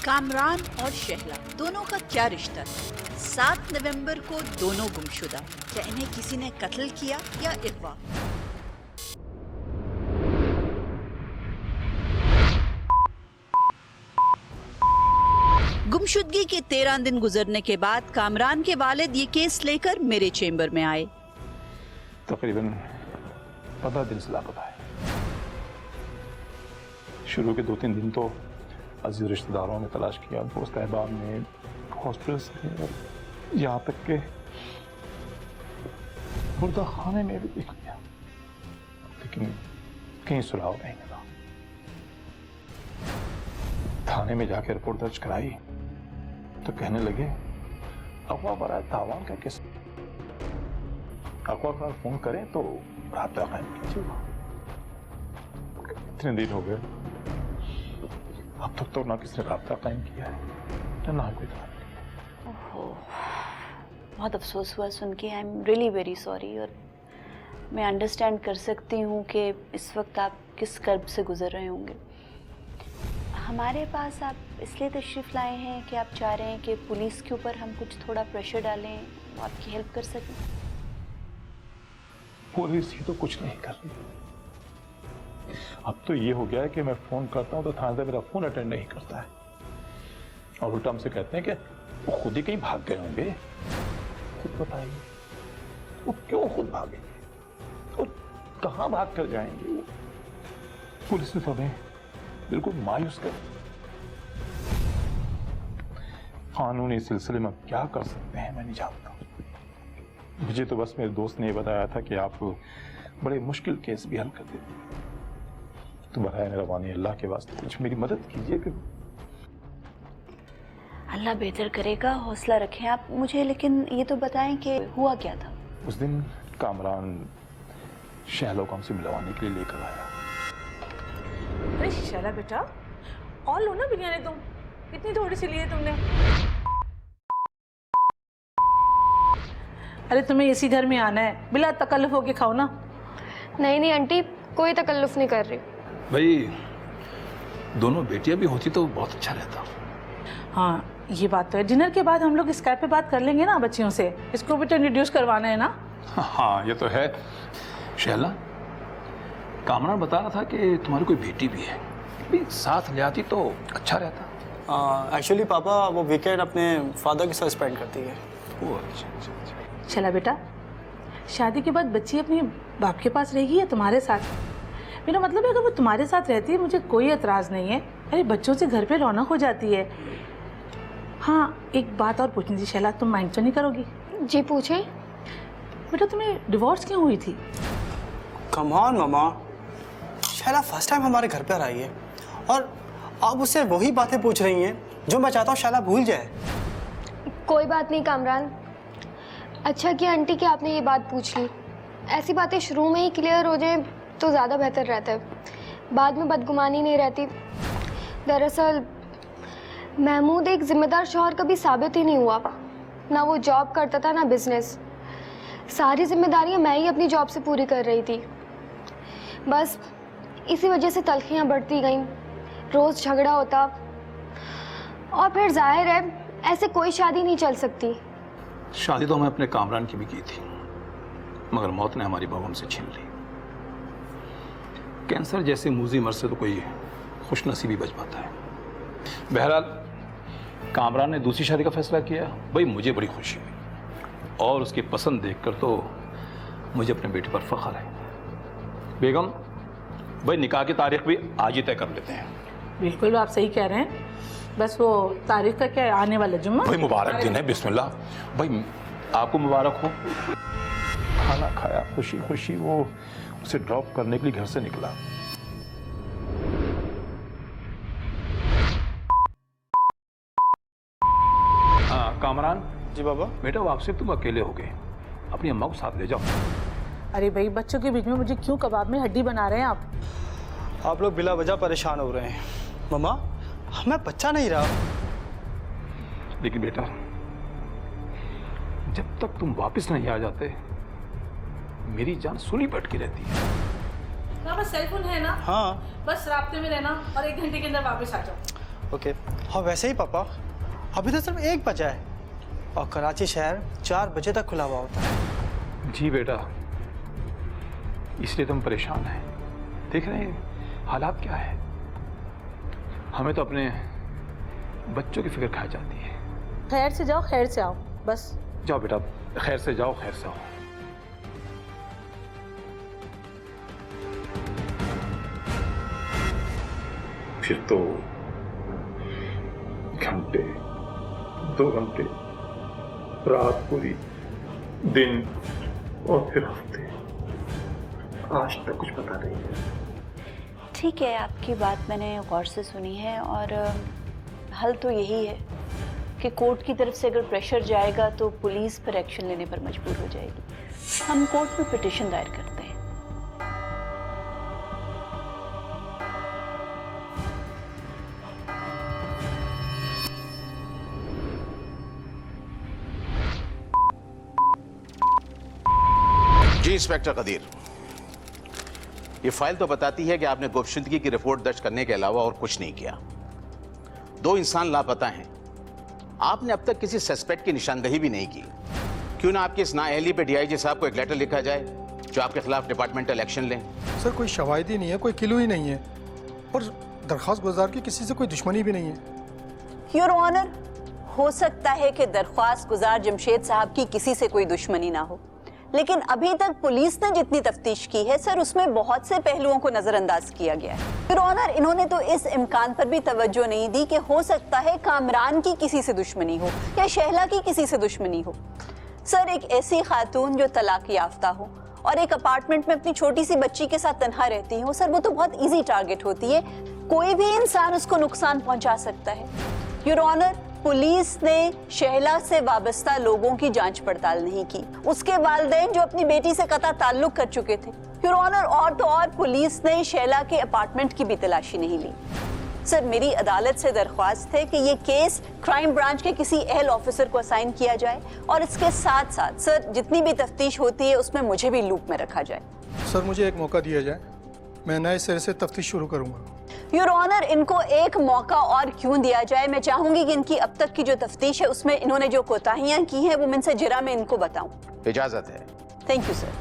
कामरान और शहला दोनों का क्या रिश्ता है? 7 नवंबर को दोनों गुमशुदा। क्या इन्हें किसी ने कत्ल किया या अगवा? गुमशुदगी के 13 दिन गुजरने के बाद कामरान के वालिद ये केस लेकर मेरे चेंबर में आए। तकरीबन 15 दिन से लापता है। शुरू के 2-3 दिन तो अजीज रिश्तेदारों ने तलाश किया, दोस्त अहबाब ने, हॉस्पिटल्स ने, यहाँ तक के मुर्दा खाने में भी देख लिया, लेकिन कहीं सुराग नहीं मिला। थाने में जाकर रिपोर्ट दर्ज कराई तो कहने लगे अगवा बराए तावान का केस, अगवा का फोन करें तो राब्ता कायम कीजिएगा। इतने दिन हो गए, अब तक तो ना किसी ने राब्ता कायम किया है ना कोई था। ओहो, बहुत अफसोस हुआ सुन के। I am really very sorry. और मैं अंडरस्टैंड कर सकती हूँ कि इस वक्त आप किस कर्ब से गुजर रहे होंगे। हमारे पास आप इसलिए तशरीफ़ लाए हैं कि आप चाह रहे हैं कि पुलिस के ऊपर हम कुछ थोड़ा प्रेशर डालें, आपकी हेल्प कर सकें। पुलिस ही तो कुछ नहीं कर रही। अब तो ये हो गया है कि मैं फोन करता हूं तो थानेदार मेरा फोन अटेंड नहीं करता है, और उल्टा हमसे कहते हैं कि वो खुद ही कहीं भाग गए होंगे। खुद बताइए, वो क्यों खुद भागेंगे? वो कहां भाग कर जाएंगे? पुलिस ने तो हमें बिल्कुल मायूस कर। कानूनी सिलसिले में क्या कर सकते हैं मैं नहीं जानता। मुझे तो बस मेरे दोस्त ने बताया था कि आप बड़े मुश्किल केस भी हल कर देते। तो बराए मेहरबानी अल्लाह के वास्ते कुछ मेरी मदद कीजिए। कि अल्लाह बेहतर करेगा, हौसला रखें आप। मुझे लेकिन ये तो बताएं कि हुआ क्या था। उस दिन कामरान शहलों को हमसे मिलवाने के लिए लेकर आया। अरे शहला बेटा, और लो ना बिरयानी, तुम इतनी थोड़ी सी ली है तुमने। अरे तुम्हें इसी घर में आना है, बिला तकल्लुफ होके खाओ ना। नहीं नहीं आंटी, कोई तकल्लुफ नहीं कर रही। भाई दोनों बेटियां भी होती तो बहुत अच्छा रहता। हाँ ये बात तो है। डिनर के बाद हम लोग स्काइप पे बात कर लेंगे ना बच्चियों से। इसको भी तो इंट्रोड्यूस करवाना है ना। हाँ ये तो है। शहला, कामरान बता रहा था कि तुम्हारी कोई बेटी भी है, भी साथ ले आती तो अच्छा रहता। एक्चुअली पापा वो वीकेंड अपने फादर के साथ स्पेंड करती है। ओह अच्छा अच्छा अच्छा। चला बेटा, शादी के बाद बच्ची अपने बाप के पास रहेगी या तुम्हारे साथ? मेरा मतलब है अगर वो तुम्हारे साथ रहती है मुझे कोई एतराज़ नहीं है। अरे बच्चों से घर पे रौनक हो जाती है। हाँ एक बात और पूछनी थी शैला, तुम माइंड तो नहीं करोगी? जी पूछें। बेटा तुम्हें डिवोर्स क्यों हुई थी? Come on mama, Shaila first time हमारे घर पर आई है और आप उससे वही बातें पूछ रही हैं जो मैं चाहता हूँ शैला भूल जाए। कोई बात नहीं कामरान, अच्छा किया आंटी कि आपने ये बात पूछ ली। ऐसी बातें शुरू में ही क्लियर हो जाए तो ज़्यादा बेहतर रहता है, बाद में बदगुमानी नहीं रहती। दरअसल महमूद एक जिम्मेदार शौहर कभी साबित ही नहीं हुआ। ना वो जॉब करता था ना बिजनेस। सारी जिम्मेदारियां मैं ही अपनी जॉब से पूरी कर रही थी। बस इसी वजह से तलखियां बढ़ती गईं, रोज़ झगड़ा होता, और फिर जाहिर है ऐसे कोई शादी नहीं चल सकती। शादी तो हमें अपने कामरान की भी की थी, मगर मौत ने हमारी बहू हमसे छीन ली। कैंसर जैसे मूजी मर्ज से तो कोई खुशनसीबी बच पाता है। बहरहाल कामरान ने दूसरी शादी का फैसला किया। भाई मुझे बड़ी खुशी हुई और उसकी पसंद देखकर तो मुझे अपने बेटे पर फख्र है। बेगम भाई निकाह की तारीख भी आज ही तय कर लेते हैं। बिल्कुल आप सही कह रहे हैं। बस वो तारीख का क्या, आने वाला जुम्मा? भाई मुबारक दिन है, बिस्मिल्लाह। भाई आपको मुबारक हो। खाना खाया, खुशी खुशी वो उसे ड्रॉप करने के लिए घर से निकला। हाँ कामरान जी बाबा। बेटा वापसी तुम अकेले हो गए, अपनी अम्मा को साथ ले जाओ। अरे भाई बच्चों के बीच में मुझे क्यों कबाब में हड्डी बना रहे हैं आप? आप लोग बिला वजह परेशान हो रहे हैं। मम्मा मैं बच्चा नहीं रहा। लेकिन बेटा जब तक तुम वापस नहीं आ जाते मेरी जान सूली पर अटकी रहती है। ना बस सेल फोन है ना? हाँ बस रास्ते में रहना और 1 घंटे के अंदर वापस आ जाओ। ओके। हाँ वैसे ही पापा, अभी तो सिर्फ 1 बजा है और कराची शहर 4 बजे तक खुला हुआ होता है। जी बेटा, इसलिए तुम परेशान हैं। देख रहे हैं हालात क्या है। हमें तो अपने बच्चों की फिक्र खाई जाती है। खैर से जाओ, खैर से आओ, बस। जाओ बेटा, खैर से जाओ, खैर से आओ। फिर तो घंटे, 2 घंटे, रात पूरी, दिन और फिर हफ्ते, आज तक कुछ पता नहीं है। ठीक है, आपकी बात मैंने गौर से सुनी है और हल तो यही है कि कोर्ट की तरफ से अगर प्रेशर जाएगा तो पुलिस पर एक्शन लेने पर मजबूर हो जाएगी। हम कोर्ट में पिटीशन दायर करते हैं। जी इंस्पेक्टर कदीर, ये फाइल तो बताती है कि आपने गुमशुदगी की रिपोर्ट दर्ज करने के अलावा और कुछ नहीं किया। 2 इंसान लापता हैं। आपने अब तक किसी सस्पेक्ट की निशानदेही भी नहीं की। क्यों ना आपकी इस नाअहली पे डीआईजी साहब को एक लेटर लिखा जाए जो आपके खिलाफ डिपार्टमेंटल एक्शन लें। सर कोई शवाहिद ही नहीं है, कोई किलू ही नहीं है और दरख्वास्त गुजार की किसी से कोई दुश्मनी भी नहीं है। योर ऑनर, हो सकता है कि दरख्वास्त गुजार जमशेद साहब की किसी से कोई दुश्मनी ना हो, लेकिन अभी तक पुलिस ने जितनी तफ्तीश की है सर, उसमें बहुत से पहलुओं को नजरअंदाज किया गया है। योर ऑनर, इन्होंने तो इस इम्कान पर भी तवज्जो नहीं दी कि हो सकता है कामरान की किसी से दुश्मनी हो या शहला की किसी से दुश्मनी हो। सर, एक ऐसी खातून जो तलाक याफ्ता हो और एक अपार्टमेंट में अपनी छोटी सी बच्ची के साथ तन्हा रहती हो, सर वो तो बहुत इजी टारगेट होती है। कोई भी इंसान उसको नुकसान पहुंचा सकता है। योर ऑनर, पुलिस ने शहला से वाबस्ता लोगों की जांच पड़ताल नहीं की, उसके वालिदैन जो अपनी बेटी से कतई ताल्लुक कर चुके थे। योर ऑनर, और तो और पुलिस ने शहला के अपार्टमेंट की भी तलाशी नहीं ली। सर, मेरी अदालत से दरख्वास्त है कि ये केस क्राइम ब्रांच के किसी अहल ऑफिसर को असाइन किया जाए और इसके साथ साथ सर जितनी भी तफ्तीश होती है उसमें मुझे भी लूप में रखा जाए। सर मुझे एक मौका दिया जाए, मैं नए सिरे से तफ्तीश शुरू करूँगा। योर ऑनर, इनको एक मौका और क्यों दिया जाए? मैं चाहूंगी कि इनकी अब तक की जो तफ्तीश है उसमें इन्होंने जो कोताहियां की हैं वो मैं इनसे जिरा में इनको बताऊं। इजाजत है। Thank you sir.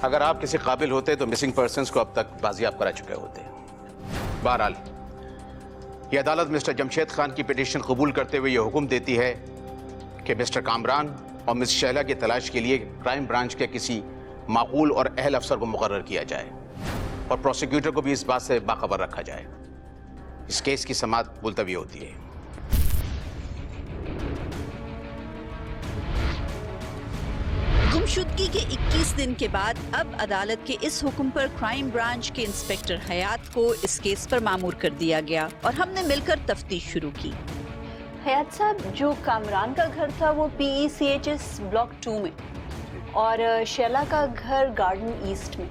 अगर आप किसी काबिल होते तो मिसिंग पर्सन्स को अब तक बाजियाब करा चुके होते। बहरहाल ये अदालत मिस्टर जमशेद खान की पिटीशन कबूल करते हुए ये हुक्म देती है कि मिस्टर कामरान और मिस शहला की तलाश के लिए क्राइम ब्रांच के किसी माकूल और अहल अफसर को मुकर्रर किया जाए और प्रोसिक्यूटर को भी इस बात से बाखबर रखा जाए। इस केस की समाअत मुलतवी होती है। गुमशुदगी के 21 दिन के बाद अब अदालत के इस हुक्म पर क्राइम ब्रांच के इंस्पेक्टर हयात को इस केस पर मामूर कर दिया गया और हमने मिलकर तफ्तीश शुरू की। हयात साहब, जो कामरान का घर था वो PECHS ब्लॉक 2 में और शैला का घर गार्डन ईस्ट में।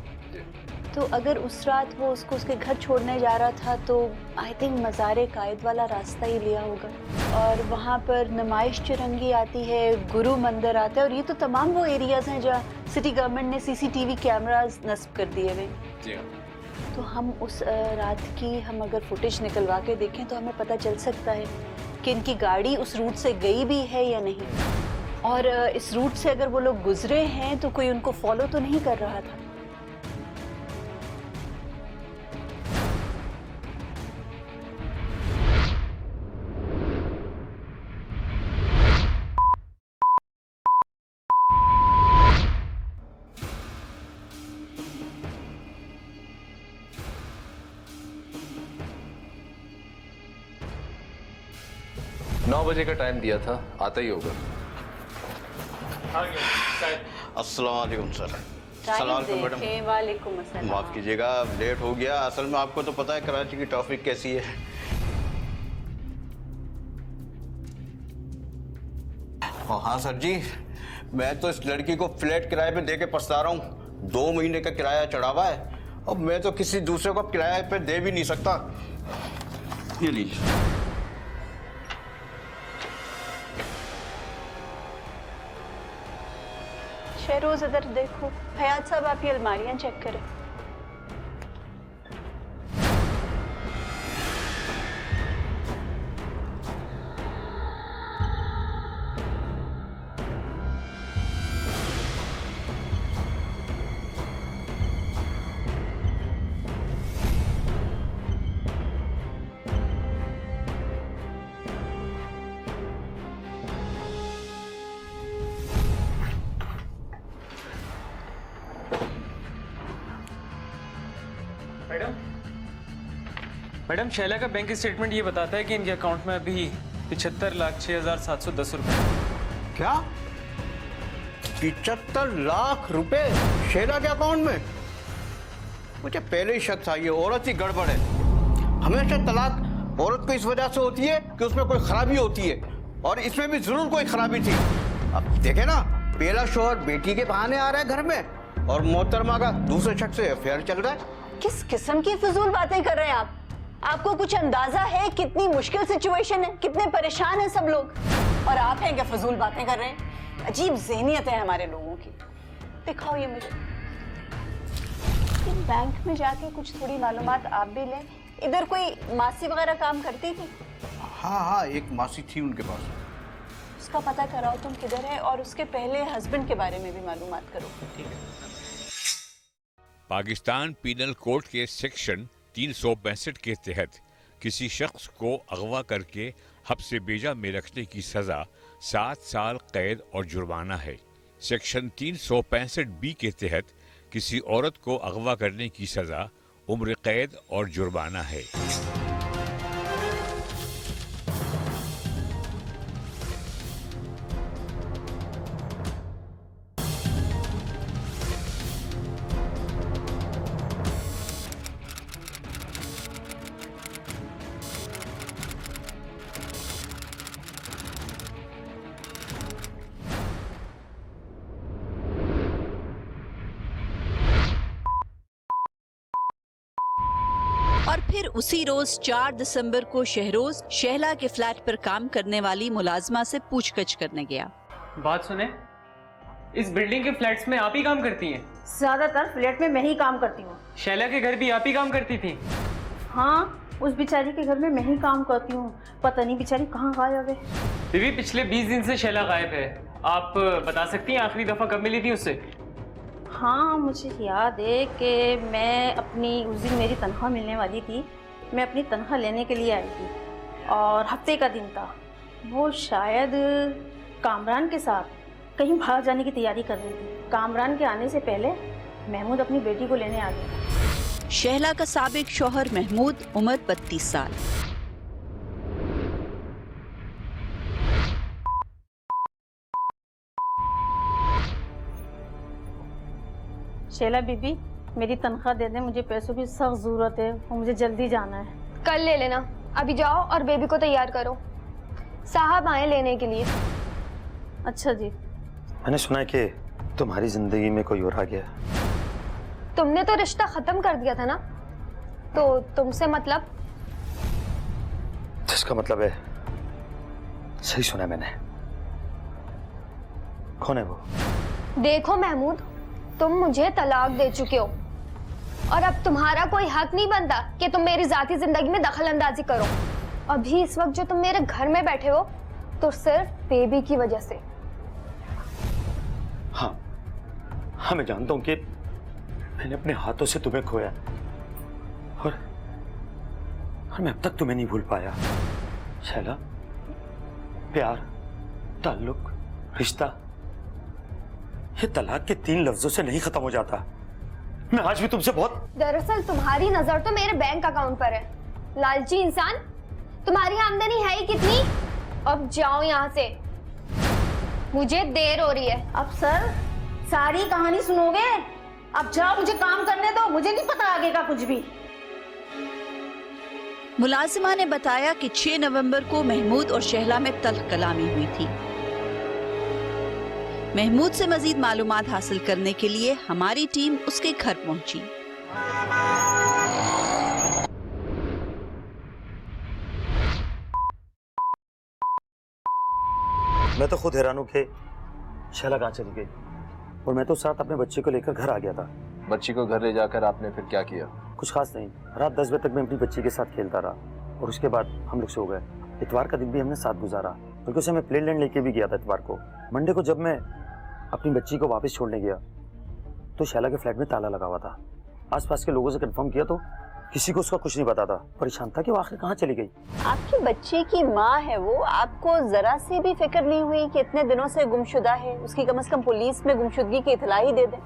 तो अगर उस रात वो उसको उसके घर छोड़ने जा रहा था तो आई थिंक मज़ार कायद वाला रास्ता ही लिया होगा और वहाँ पर नुमाइश चुरंगी आती है, गुरु मंदिर आता है और ये तो तमाम वो एरियाज़ हैं जहाँ सिटी गवर्नमेंट ने CCTV कैमरास नस्ब कर दिए हुए। तो हम उस रात की हम अगर फुटेज निकलवा के देखें तो हमें पता चल सकता है कि इनकी गाड़ी उस रूट से गई भी है या नहीं, और इस रूट से अगर वो लोग गुजरे हैं तो कोई उनको फॉलो तो नहीं कर रहा था। नौ बजे का टाइम दिया था, आता ही होगा। अस्सलाम वालेकुम सर। वालेकुम अस्सलाम। माफ़ कीजिएगा, लेट हो गया। असल में आपको तो पता है कराची की ट्रैफिक कैसी है। हाँ सर जी, मैं तो इस लड़की को फ्लैट किराए पे दे के पछता रहा हूँ। 2 महीने का किराया चढ़ा हुआ है। अब मैं तो किसी दूसरे को किराए पे दे भी नहीं सकता। ये लीजिए। शहरोज इधर देखो। हयात साहब आप ये अलमारियां चेक करें। मैडम शैला का बैंक स्टेटमेंट ये बताता है कि इनके अकाउंट में अभी 75,06,710 रुपए। क्या 75 लाख रुपए शैला के अकाउंट में? मुझे पहले ही शक था ये औरत ही गड़बड़ है। हमेशा तलाक औरत को इस वजह से होती है कि उसमें कोई खराबी होती है, और इसमें भी जरूर कोई खराबी थी। अब देखे ना, पहला शौहर बेटी के बहाने आ रहा है घर में, और मोहतरमा का दूसरे शख्स से अफेयर चल रहा है। किस किस्म की फिजूल बातें कर रहे हैं आप? आपको कुछ अंदाजा है कितनी मुश्किल सिचुएशन है, कितने परेशान हैं सब लोग, और आप हैं क्या फजूल बातें कर रहे हैं? अजीब ज़हनियत है हमारे लोगों की। दिखाओ ये मुझे। बैंक में जाके कुछ थोड़ी मालूमात आप भी लें। इधर कोई मासी वगैरह काम करती थी? हाँ, एक मासी थी उनके पास। उसका पता कराओ तुम किधर है, और उसके पहले हस्बैंड के बारे में भी मालूमात करो। ठीक है। पाकिस्तान पीनल कोड के सेक्शन 365 के तहत किसी शख्स को अगवा करके हब्से बेजा में रखने की सज़ा 7 साल कैद और जुर्माना है। सेक्शन 365 बी के तहत किसी औरत को अगवा करने की सज़ा उम्र कैद और जुर्माना है। और फिर उसी रोज 4 दिसंबर को शहरोज शहला के फ्लैट पर काम करने वाली मुलाजमा से पूछताछ करने गया। बात सुने, इस बिल्डिंग के फ्लैट्स में आप ही काम करती हैं? ज्यादातर फ्लैट में मैं ही काम करती हूँ। शैला के घर भी आप ही काम करती थी? हाँ, उस बेचारी के घर में मैं ही काम करती हूँ। पता नहीं बेचारी कहाँ गायब है। बीवी, पिछले 20 दिन से शैला गायब है। आप बता सकती हैं आखिरी दफा कब मिली थी उससे? हाँ, मुझे याद है कि मैं अपनी उस दिन मेरी तनख्वाह मिलने वाली थी। मैं अपनी तनख्वाह लेने के लिए आई थी और हफ्ते का दिन था। वो शायद कामरान के साथ कहीं बाहर जाने की तैयारी कर रही थी। कामरान के आने से पहले महमूद अपनी बेटी को लेने आ गया। शहला का साबिक शौहर महमूद, उम्र 32 साल। शैला बीबी, मेरी तनख्वाह दे दें, मुझे पैसों की सख्त ज़रूरत है और मुझे जल्दी जाना है। कल ले लेना। अभी जाओ और बेबी को तैयार करो, साहब आए लेने के लिए। अच्छा जी। मैंने सुना है कि तुम्हारी जिंदगी में कोई और आ गया। तुमने तो रिश्ता खत्म कर दिया था ना, तो तुमसे मतलब? जिसका मतलब है, सही सुना मैंने। कौन है वो? देखो महमूद, तुम मुझे तलाक दे चुके हो और अब तुम्हारा कोई हक नहीं बनता कि तुम मेरी जाती जिंदगी में दखल अंदाजी करो। अभी इस वक्त जो तुम मेरे घर में बैठे हो तो सिर्फ बेबी की वजह से। हाँ, मैं जानता हूं कि मैंने अपने हाथों से तुम्हें खोया और मैं अब तक तुम्हें नहीं भूल पाया। शैला, प्यार, ताल्लुक, रिश्ता, ये तलाक के 3 लफ्जों से नहीं खत्म हो जाता। मैं आज भी तुमसे बहुत। दरअसल तुम्हारी नजर तो मेरे बैंक अकाउंट पर है। लालची इंसान, तुम्हारी आमदनी है ही कितनी? अब जाओ यहाँ से, मुझे देर हो रही है। अब सर सारी कहानी सुनोगे? अब जाओ, मुझे काम करने दो, मुझे नहीं पता आगे का कुछ भी। मुलाजिमा ने बताया कि 6 नवंबर को महमूद और शहला में तल्ख कलामी हुई थी। महमूद से मजीद मालूमात हासिल करने के लिए हमारी टीम उसके घर पहुंची। मैं तो खुद हैरान हूं कि शैला कहाँ चली गई। और मैं तो साथ अपने बच्चे को लेकर घर आ गया था। बच्ची को घर ले जाकर आपने फिर क्या किया? कुछ खास नहीं, रात 10 बजे तक मैं अपनी बच्ची के साथ खेलता रहा और उसके बाद हम लोग सो गए। इतवार का दिन भी हमने साथ गुजारा, बल्कि उसे मैं प्लेन लैंड लेके भी गया था इतवार को। मंडे को जब मैं अपनी बच्ची को वापस छोड़ने गया तो शैला के फ्लैट में ताला लगा हुआ था। आसपास के लोगों से कंफर्म किया तो किसी को उसका कुछ नहीं पता था। परेशान था कि वो आखिर कहाँ चली गई। आपकी बच्ची की माँ है वो, आपको जरा सी भी फिक्र नहीं हुई कि इतने दिनों से गुमशुदा है, उसकी कम से कम पुलिस में गुमशुदगी की इतला ही दे दें?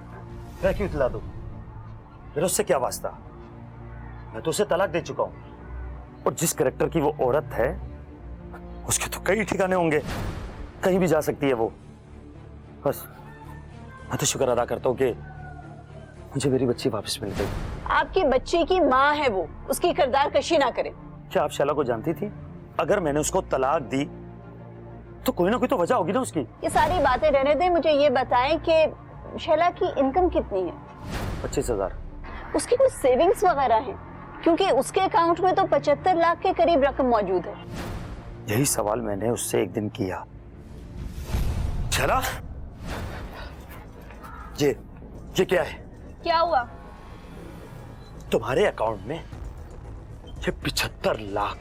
मैं क्यों इतला दूं? मेरा उससे क्या वास्ता? मैं तो उसे तलाक दे चुका हूँ। और जिस कैरेक्टर की वो औरत है उसके तो कई ठिकाने होंगे, कहीं भी जा सकती है वो। बस मैं तो शुक्र अदा करता हूँ कि मुझे मेरी बच्ची वापस मिल गई। आपकी बच्ची की माँ है वो, उसकी किरदार कशी ना करें। क्या आप शैला को जानती थी? अगर मैंने उसको तलाक दी तो कोई ना कोई तो वजह होगी ना उसकी। ये सारी बातें रहने दें, मुझे ये बताएं कि शैला की इनकम कितनी है? 25,000। उसकी कुछ सेविंग्स वगैरह हैं? क्योंकि उसके अकाउंट में तो 75 लाख के करीब रकम मौजूद है। यही सवाल मैंने उससे एक दिन किया। शैला, ये क्या है? क्या हुआ? तुम्हारे अकाउंट में ये 75 लाख,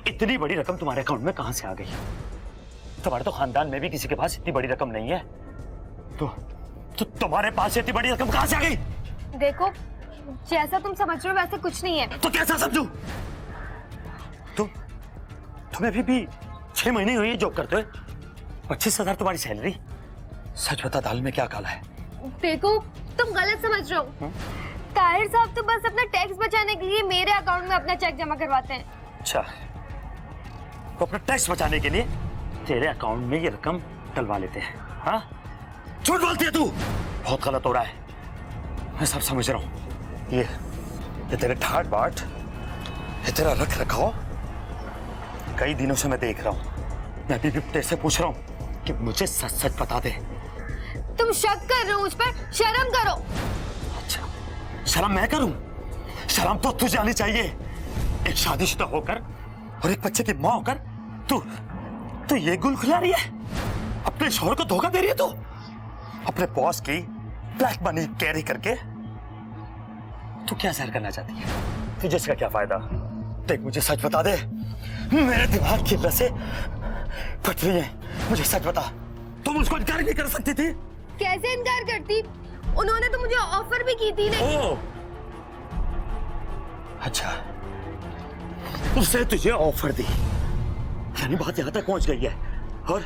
इतनी बड़ी रकम तुम्हारे अकाउंट में कहां से आ गई? तुम्हारे तो खानदान में भी किसी के पास इतनी बड़ी रकम नहीं है, तो तुम्हारे पास इतनी बड़ी रकम कहां से आ गई? देखो, जैसा तुम समझ रहे हो वैसे कुछ नहीं है। तो कैसा समझूं? तुम्हें अभी भी 6 महीने हुए जॉब करते हुए, 25,000 तुम्हारी सैलरी। सच बता, दाल में क्या काला है? देखो, तुम गलत समझ रहे हो। ताहिर साहब तो बस अपना टैक्स बचाने के लिए मेरे अकाउंट में अपना चेक जमा करवाते हैं। अच्छा, तो अपना टैक्स बचाने के लिए तेरे अकाउंट में ये रकम डलवा लेते हैं? हाँ, झूठ बोलती है तू। बहुत गलत हो रहा है, मैं सब समझ रहा हूँ। ये तेरे ठाट बाट, ये तेरा रख रखाव कई दिनों से मैं देख रहा हूँ। मैं अभी भी तेरे से पूछ रहा हूँ कि मुझे सच सच बता दे। तुम शक कर रहे हो मुझ पर? शर्म करो। अच्छा, शर्म मैं करूं? शर्म तो तुझे आनी चाहिए। एक शादीशुदा होकर और एक बच्चे की मां होकर तू ये गुल खिला रही है? अपने शौहर को धोखा दे रही है तू? अपने बॉस की ब्लैक मनी कैरी करके तू क्या ज़ाहिर करना चाहती है? तुझे इसका क्या फायदा? देख, मुझे सच बता दे, मेरे दिमाग की नसें फट रही हैं। मुझे सच बता, तुम उसको इनकार नहीं कर सकती थी? कैसे इनकार करती? उन्होंने तो मुझे ऑफर भी की थी। लेकिन अच्छा, उसने तुझे ऑफर दी, यानी बात यहां तक पहुंच गई है, और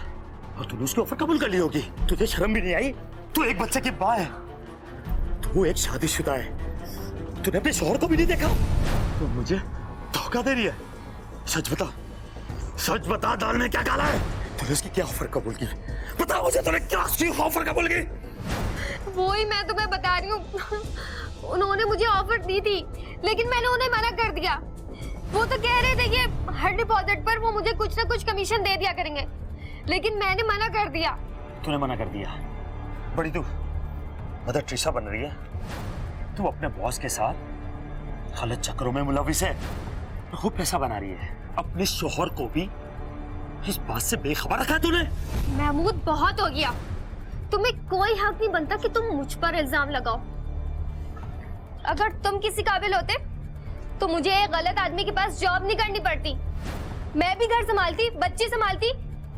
तूने उसकी ऑफर कबूल कर ली होगी। तुझे शर्म भी नहीं आई? तू एक बच्चे की मां है, तू एक शादीशुदा है, तूने अपने शौहर को भी नहीं देखा, तो मुझे धोखा दे रही है। सच बता, दाल में क्या काला है? तूने उसकी क्या ऑफर कबूल की? बता मुझे, तूने क्या उसकी ऑफर कबूल की? वो ही मैं तुम्हें बता रही हूँ। उन्होंने मुझे ऑफर दी थी, लेकिन मैंने उन्हें मना कर दिया। वो तो कह रहे थे कि हर डिपॉजिट पर वो मुझे कुछ ना कुछ कमीशन दे दिया करेंगे, लेकिन मैंने मना कर दिया। तूने मना कर दिया? बड़ी तू मदर ट्रीसा बन रही है। तू अपने बॉस के साथ गलत चक्करों में मुलविस है, खूब पैसा बना रही है। अपने शौहर को भी इस बात से बेखबर रखा तूने। महमूद, बहुत हो गया। तुम्हें कोई हक नहीं बनता कि तुम मुझ पर इल्जाम लगाओ। अगर तुम किसी काबिल होते तो मुझे एक गलत आदमी के पास जॉब नहीं करनी पड़ती। मैं भी घर संभालती, बच्चे संभालती,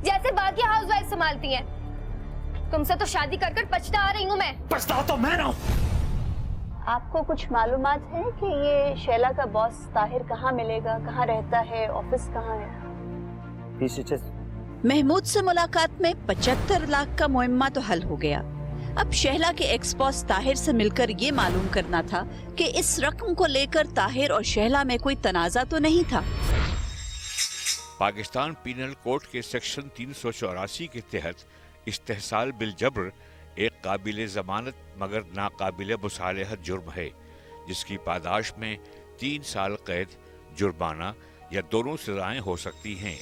जैसे बाकी हाउसवाइफ संभालती हैं। तुमसे तो शादी कर कर पछता रही हूँ मैं। पछता तो मैं ना हूँ। आपको कुछ मालूमात है कि ये शैला का बॉस ताहिर कहाँ मिलेगा, कहाँ रहता है, ऑफिस कहाँ है? महमूद से मुलाकात में 75 लाख का मुअम्मा तो हल हो गया। अब शैला के एक्स बॉस ताहिर से मिलकर ये मालूम करना था कि इस रकम को लेकर ताहिर और शैला में कोई तनाजा तो नहीं था। पाकिस्तान पीनल कोड के सेक्शन 384 के तहत इस्तेहसाल बिल जबर एक काबिल जमानत मगर नाकाबिल मुसालहत जुर्म है, जिसकी पादाश में 3 साल कैद, जुर्माना या दोनों सजाएं हो सकती हैं।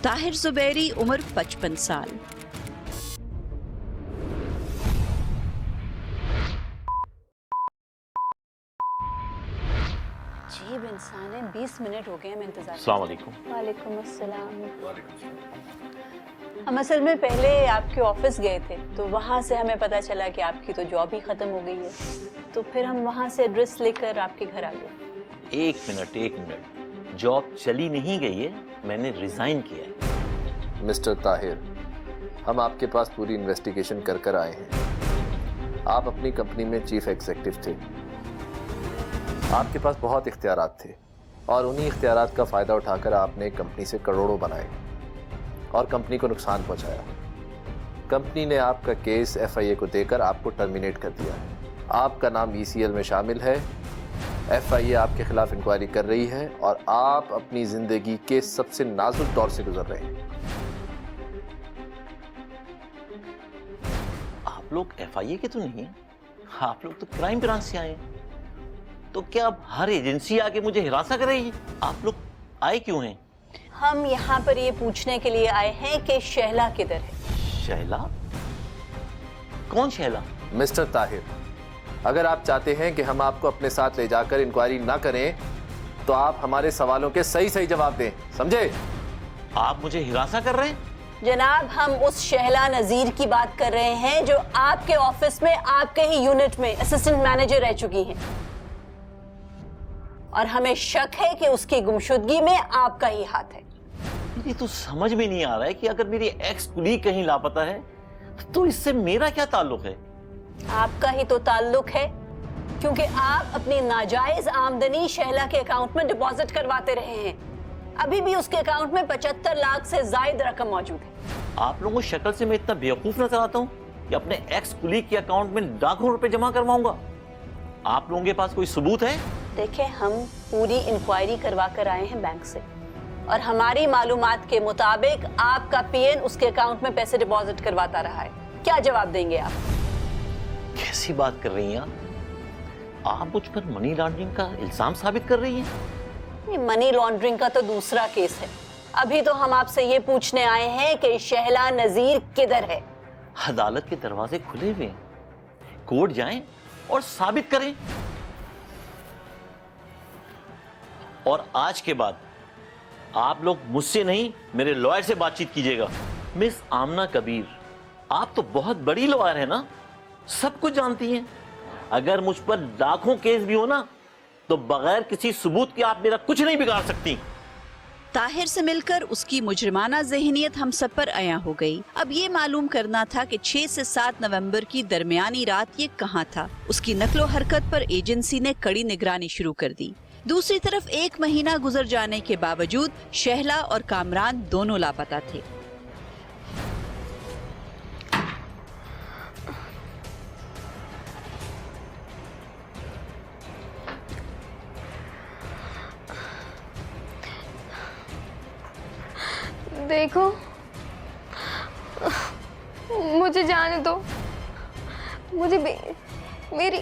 ताहिर जुबैरी, उम्र 55 साल, 20 मिनट हो गए हैं, मैं इंतजार। अस्सलाम वालेकुम। वालेकुम अस्सलाम। हम असल में पहले आपके ऑफिस गए थे, तो वहाँ से हमें पता चला कि आपकी तो जॉब ही ख़त्म हो गई है, तो फिर हम वहाँ से एड्रेस लेकर आपके घर आ गए। एक मिनट, जॉब चली नहीं गई है, मैंने रिजाइन किया है। मिस्टर ताहिर, हम आपके पास पूरी इन्वेस्टिगेशन कर आए हैं। आप अपनी कंपनी में चीफ एग्जीक्यूटिव थे, आपके पास बहुत इख्तियारात थे और उन्हीं इख्तियारात का फ़ायदा उठाकर आपने कंपनी से करोड़ों बनाए और कंपनी को नुकसान पहुंचाया। कंपनी ने आपका केस FIA को देकर आपको टर्मिनेट कर दिया है। आपका नाम ECL में शामिल है। FIA आपके खिलाफ इंक्वायरी कर रही है और आप अपनी जिंदगी के सबसे नाजुक दौर से गुजर रहे हैं। आप लोग FIA के तो नहीं हैं, आप लोग तो क्राइम ब्रांच से आए हैं। तो क्या अब हर एजेंसी आके मुझे हिरासा कर रही है? आप लोग आए क्यों हैं? हम यहाँ पर ये पूछने के लिए आए हैं कि शहला किधर है। शहला? कौन शहला? मिस्टर ताहिर, अगर आप चाहते हैं कि हम आपको अपने साथ ले जाकर इंक्वायरी ना करें तो आप हमारे सवालों के सही सही जवाब दें, समझे? आप मुझे हिरासा कर रहे हैं? जनाब, हम उस शहला नजीर की बात कर रहे हैं जो आपके ऑफिस में आपके ही यूनिट में असिस्टेंट मैनेजर रह चुकी हैं, और हमें शक है कि उसकी गुमशुदगी में आपका ही हाथ है। मुझे तो समझ में नहीं आ रहा है कि अगर मेरी एक्स कुलीग कहीं लापता है तो इससे मेरा क्या ताल्लुक है? आपका ही तो ताल्लुक है, क्योंकि आप अपनी नाजायज आमदनी शहला के अकाउंट में डिपॉजिट करवाते रहे हैं। अभी भी उसके अकाउंट में 75 लाख से ज्यादा रकम मौजूद है। आप लोगों की शक्ल से मैं इतना बेवकूफ नजर आता हूँ कि अपने एक्स कुलीग के अकाउंट में लाखों रुपए जमा करवाऊंगा? आप लोगों के पास कोई सबूत है? देखें, हम पूरी इंक्वायरी करवा कर आए हैं बैंक से, और हमारी मालूमात के मुताबिक आपका PN उसके अकाउंट में पैसे डिपॉजिट करवाता रहा है। क्या जवाब देंगे आप? कैसी बात कर रही हैं आप मुझ पर मनी लॉन्ड्रिंग का इल्जाम साबित कर रही हैं? मनी लॉन्ड्रिंग का तो दूसरा केस है। अभी तो हम आपसे ये पूछने आए हैं कि शहला नजीर किधर है। अदालत के दरवाजे खुले हुए हैं, कोर्ट जाएं और साबित करें। और आज के बाद आप लोग मुझसे नहीं, मेरे लॉयर से बातचीत कीजिएगा। मिस आमना कबीर, आप तो बहुत बड़ी लॉयर है ना, सब कुछ जानती हैं। अगर मुझ पर लाखों केस भी हो ना, तो बगैर किसी सबूत के आप मेरा कुछ नहीं बिगाड़ सकती। ताहिर से मिलकर उसकी मुजरिमाना ज़हनियत हम सब पर आया हो गई। अब ये मालूम करना था कि 6 से 7 नवंबर की दरमियानी रात ये कहाँ था। उसकी नकलो हरकत पर एजेंसी ने कड़ी निगरानी शुरू कर दी। दूसरी तरफ 1 महीना गुजर जाने के बावजूद शहला और कामरान दोनों लापता थे। देखो, मुझे जाने दो। मुझे मेरी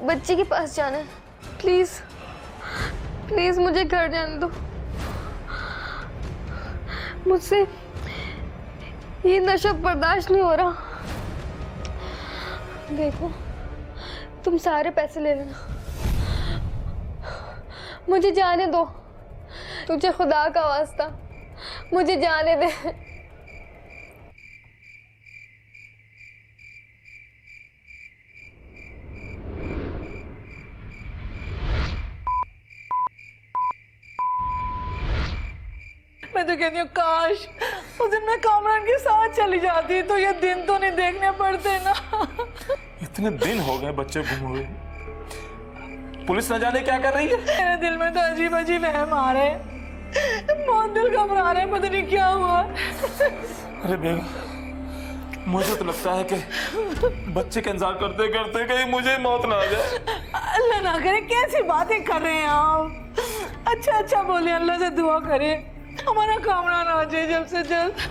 बच्ची के पास जाना है। प्लीज प्लीज मुझे घर जाने दो। मुझसे ये नशा बर्दाश्त नहीं हो रहा। देखो, तुम सारे पैसे ले लेना, मुझे जाने दो। तुझे खुदा का वास्ता मुझे जाने दे। मैं तो कहती हूँ काश उस दिन मैं कामरान के साथ चली जाती तो ये दिन तो नहीं देखने पड़ते ना। इतने दिन हो गए बच्चे गुम हुए, पुलिस न जाने क्या कर रही है। मेरे दिल में तो अजीब अजीब वहम आ रहे हैं, बहुत दिल घबरा रहा है, पता नहीं क्या हुआ। अरे बेगम, मुझे तो लगता है कि बच्चे का इंतजार करते करते कहीं मुझे मौत ना आ जाए। अल्लाह ना करे, कैसी बातें कर रहे हैं आप। अच्छा अच्छा बोले, अल्लाह से दुआ करें हमारा कामरान आ जाए जल्द से जल्द।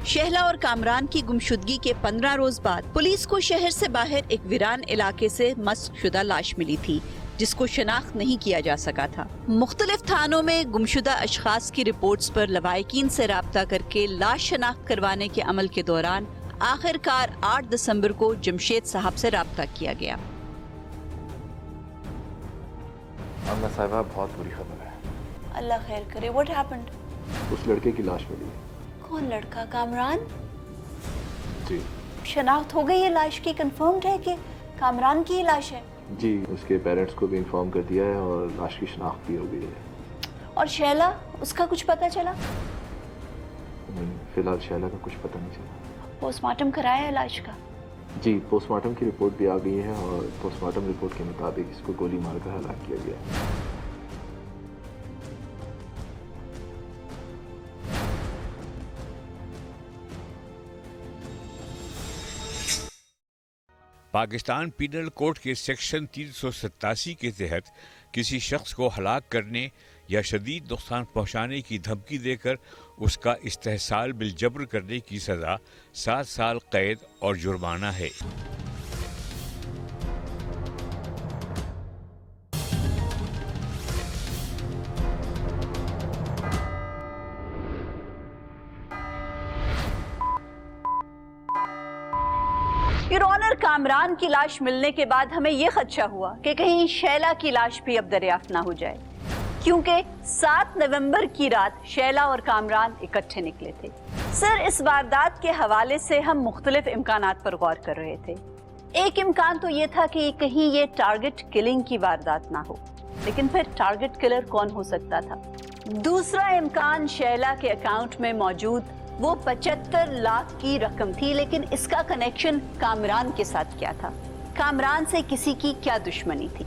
शहला और कामरान की गुमशुदगी के 15 रोज बाद पुलिस को शहर से बाहर एक वीरान इलाके से मस्क शुदा लाश मिली थी। जिसको शनाख्त नहीं किया जा सका था। मुख्तलिफ थानों में गुमशुदा अशखास की रिपोर्ट्स पर लवाहिकीन से राब्ता करके लाश शनाख्त करवाने के अमल के दौरान आखिरकार 8 दिसंबर को जमशेद साहब से राब्ता किया गया। आमना साहिबा, बहुत बुरी खबर है। अल्लाह खैर करे। What happened? उस लड़के की लाश मिली है। कौन लड़का? कामरान? जी शनाख्त हो गई है लाश की? कंफर्म्ड है कि कामरान की ही लाश है? जी, उसके पेरेंट्स को भी इन्फॉर्म कर दिया है और लाश की शनाख्त भी हो गई है। और शैला, उसका कुछ पता चला? फिलहाल शैला का कुछ पता नहीं चला। पोस्टमार्टम कराया है लाश का? जी, पोस्टमार्टम की रिपोर्ट भी आ गई है और पोस्टमार्टम रिपोर्ट के मुताबिक इसको गोली मारकर हलाक किया गया है। पाकिस्तान पीनल कोड के सेक्शन 387 के तहत किसी शख्स को हलाक करने या शदीद नुकसान पहुंचाने की धमकी देकर उसका इस्तेहसाल बिलजब्र करने की सज़ा 7 साल कैद और जुर्माना है। योर ऑनर, कामरान की लाश मिलने के बाद हमें यह खदशा हुआ कि कहीं शैला की लाश भी अब दरियाफ्त ना हो जाए, क्योंकि 7 नवंबर की रात शैला और कामरान इकट्ठे निकले थे। सर, इस वारदात के हवाले से हम मुख्तलिफ इम्कानात पर गौर कर रहे थे। एक इम्कान तो ये था कि कहीं ये टारगेट किलिंग की वारदात ना हो, लेकिन फिर टारगेट किलर कौन हो सकता था? दूसरा इम्कान, शैला के अकाउंट में मौजूद वो 75 लाख की रकम थी, लेकिन इसका कनेक्शन कामरान के साथ क्या था? कामरान से किसी की क्या दुश्मनी थी?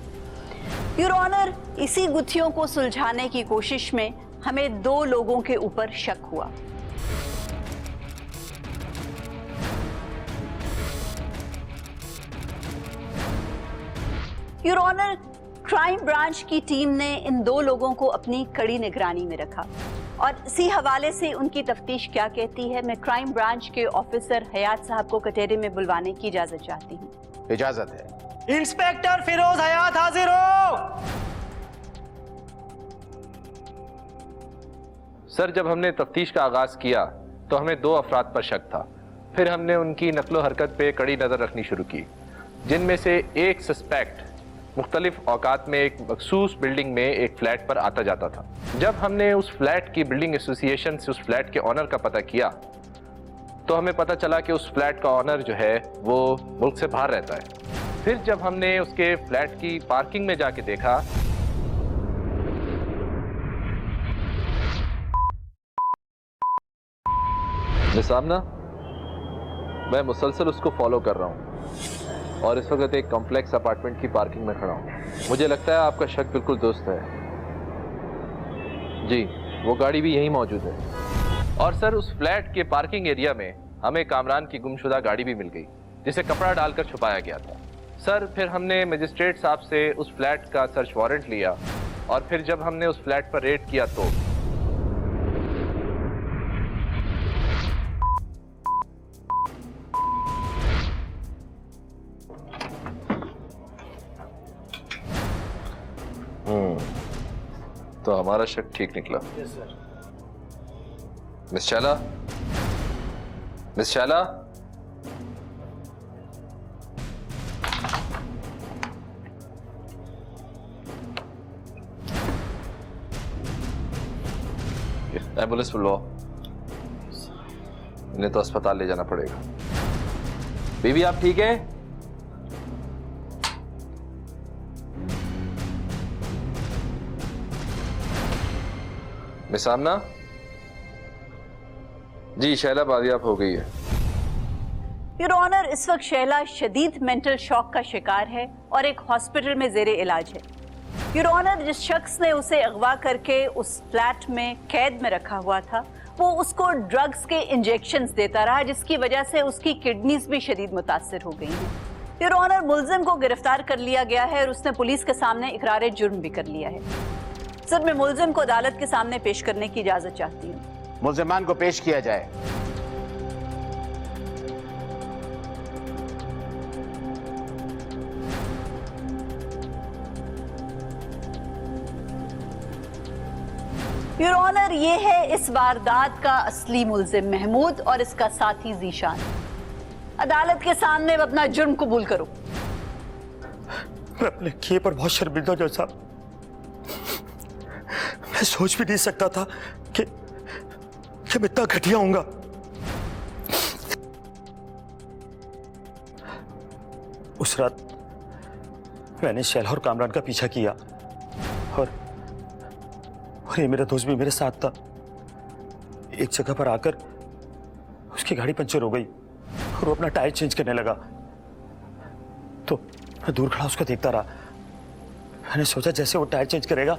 योर ऑनर, इसी गुत्थियों को सुलझाने की कोशिश में हमें 2 लोगों के ऊपर शक हुआ। योर ऑनर, क्राइम ब्रांच की टीम ने इन 2 लोगों को अपनी कड़ी निगरानी में रखा और इसी हवाले से उनकी तफ्तीश क्या कहती है, मैं क्राइम ब्रांच के ऑफिसर हयात साहब को कटहरे में बुलवाने की इजाजत चाहती हूँ। इजाजत है। इंस्पेक्टर फिरोज हयात हाजिर हो। सर, जब हमने तफ्तीश का आगाज किया तो हमें 2 अफराद पर शक था। फिर हमने उनकी नकलो हरकत पे कड़ी नजर रखनी शुरू की, जिनमें से एक सस्पेक्ट मुख्तलिफ औकात में एक मखसूस बिल्डिंग में एक फ्लैट पर आता जाता था। जब हमने उस फ्लैट की बिल्डिंग एसोसिएशन से उस फ्लैट के ऑनर का पता किया तो हमें पता चला कि उस फ्लैट का ऑनर जो है वो मुल्क से बाहर रहता है। फिर जब हमने उसके फ्लैट की पार्किंग में जाके देखा सामना, मैं मुसलसल उसको फॉलो कर रहा हूँ और इस वक्त एक कॉम्प्लेक्स अपार्टमेंट की पार्किंग में खड़ा हूँ। मुझे लगता है आपका शक बिल्कुल दुरुस्त है। जी, वो गाड़ी भी यहीं मौजूद है। और सर, उस फ्लैट के पार्किंग एरिया में हमें कामरान की गुमशुदा गाड़ी भी मिल गई, जिसे कपड़ा डालकर छुपाया गया था। सर, फिर हमने मजिस्ट्रेट साहब से उस फ्लैट का सर्च वारंट लिया और फिर जब हमने उस फ्लैट पर रेड किया तो तो हमारा शक ठीक निकला। Miss Shaila, miss Shaila, ambulance बुलवाओ, इन्हें तो अस्पताल ले जाना पड़ेगा। बीबी, आप ठीक है? मिस आमना? जी, शैला बाजियाब हो गई है। योर ऑनर, इस वक्त शैला शदीद मेंटल शॉक का शिकार है और एक हॉस्पिटल में जेरे इलाज है। योर ऑनर, जिस शख्स ने उसे अगवा करके उस फ्लैट में कैद में रखा हुआ था, वो उसको ड्रग्स के इंजेक्शंस देता रहा, जिसकी वजह से उसकी किडनीज भी शदीद मुतासिर हो गई हैं। योर ऑनर, मुलजिम को गिरफ्तार कर लिया गया है और उसने पुलिस के सामने इकरार जुर्म भी कर लिया है। सर, मैं मुलजिम को अदालत के सामने पेश करने की इजाजत चाहती हूँ। मुलजिमान को पेश किया जाए। योर ऑनर, ये है इस वारदात का असली मुल्जिम महमूद और इसका साथी जीशान। अदालत के सामने अपना जुर्म कबूल करो। मैं अपने किए पर बहुत शर्मिंदा हूं जज साहब। मैं सोच भी नहीं सकता था कि मैं इतना घटिया होऊंगा। उस रात मैंने शैला और कामरान का पीछा किया और ये मेरा दोस्त भी मेरे साथ था। एक जगह पर आकर उसकी गाड़ी पंचर हो गई और वो अपना टायर चेंज करने लगा, तो मैं दूर खड़ा उसको देखता रहा। मैंने सोचा जैसे वो टायर चेंज करेगा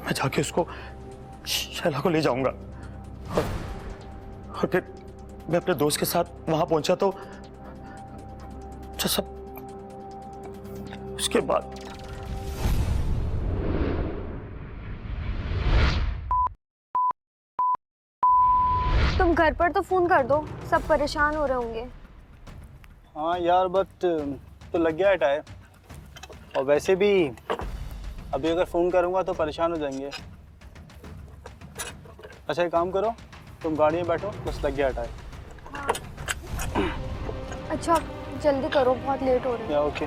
मैं जाके उसको शैला को ले जाऊंगा और फिर मैं अपने दोस्त के साथ वहां पहुंचा तो सब उसके बाद तुम घर पर तो फोन कर दो, सब परेशान हो रहे होंगे। हाँ यार, बट तो लग गया है टायर, और वैसे भी अभी अगर फ़ोन करूँगा तो परेशान हो जाएंगे। अच्छा एक काम करो, तुम गाड़ी में बैठो, बस लग गया है टायर। अच्छा जल्दी करो, बहुत लेट हो रहे हैं। ओके।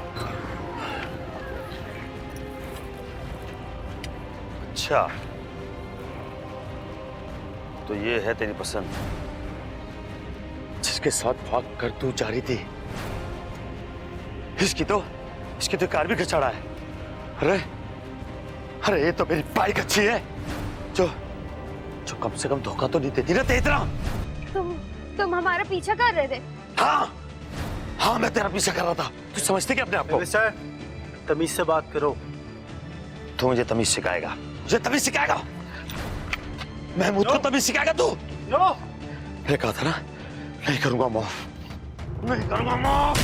अच्छा तो ये है तेरी पसंद, जिसके साथ भाग कर तू जा रही थी। इसकी तो कार भी खचाड़ा है। अरे ये तो मेरी बाइक अच्छी है जो कम से कम धोखा तो नहीं देती ना तेरा। तुम हमारा पीछा कर रहे थे? हाँ मैं तेरा पीछा कर रहा था। तू समझती क्या अपने आप को? तमीज से बात करो। तू मुझे तमीज सिखाएगा? मुझे तमीज सिखाएगा? महमूद को तमीज सिखाएगा तू? मैंने कहा था ना, नहीं करूंगा माफ, नहीं करूंगा माफ।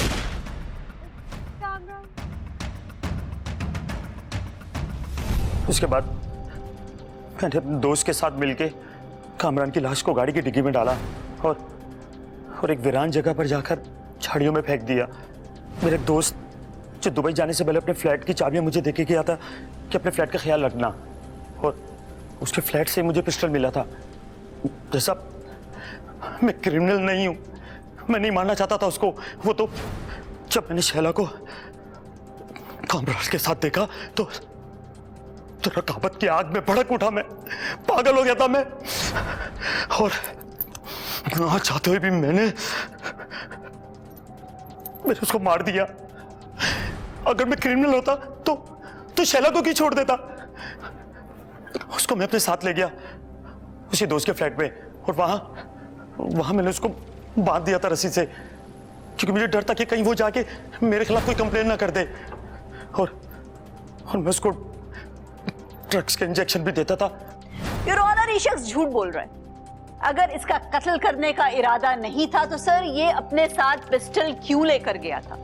उसके बाद मैंने अपने दोस्त के साथ मिलके कामरान की लाश को गाड़ी की डिग्गी में डाला और एक वीरान जगह पर जाकर झाड़ियों में फेंक दिया। मेरे एक दोस्त जो दुबई जाने से पहले अपने फ्लैट की चाबियां मुझे देके गया था कि अपने फ्लैट का ख्याल रखना, और उसके फ्लैट से मुझे पिस्टल मिला था। जैसा मैं क्रिमिनल नहीं हूं, मैं नहीं मारना चाहता था उसको। वो तो जब मैंने शैला को कामरान के साथ देखा तो रकाबत की आग में भड़क उठा, मैं पागल हो गया था मैं, और ना चाहते हुए भी मैंने उसको मार दिया। अगर मैं क्रिमिनल होता तो शैला को क्यों छोड़ देता? उसको मैं अपने साथ ले गया उसी दोस्त के फ्लैट में, और वहां मैंने उसको बांध दिया था रस्सी से, क्योंकि मुझे डर था कि कहीं वो जाके मेरे खिलाफ कोई कंप्लेन ना कर दे। और मैं उसको ड्रग्स के इंजेक्शन भी देता था। योर ऑनर, ये शख्स झूठ बोल रहा है। अगर इसका कत्ल करने का इरादा नहीं था तो सर ये अपने साथ पिस्टल क्यों लेकर गया था?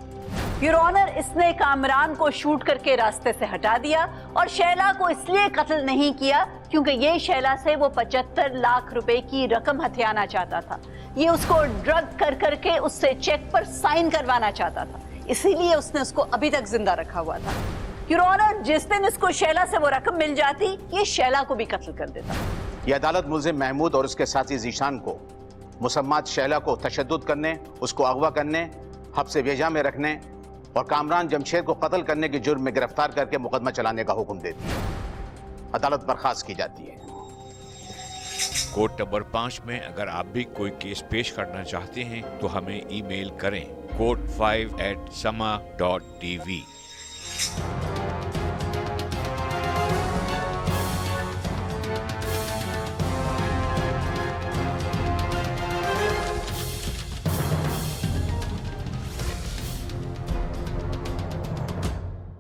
योर ऑनर, इसने कामरान को शूट करके रास्ते से हटा दिया और शैला को इसलिए कत्ल नहीं किया क्योंकि ये शैला से वो 75 लाख रुपए की रकम हथियाना चाहता था। ये उसको ड्रग कर करके उससे चेक पर साइन करवाना चाहता था, इसीलिए उसने उसको अभी तक जिंदा रखा हुआ था। योर ऑनर, जिस दिन इसको शैला से वो रकम मिल जाती, ये शैला को भी कत्ल कर देता। यह अदालत मुल्जिम महमूद और उसके साथी जीशान को मुसम्मात शैला को तशद्दुद करने, उसको अगवा करने, हब्से बेजा में रखने और कामरान जमशेद को कत्ल करने के जुर्म में गिरफ्तार करके मुकदमा चलाने का हुक्म देती है। अदालत बर्खास्त की जाती है। कोर्ट नंबर 5 में अगर आप भी कोई केस पेश करना चाहते हैं तो हमें ईमेल करें court5@sama.tv।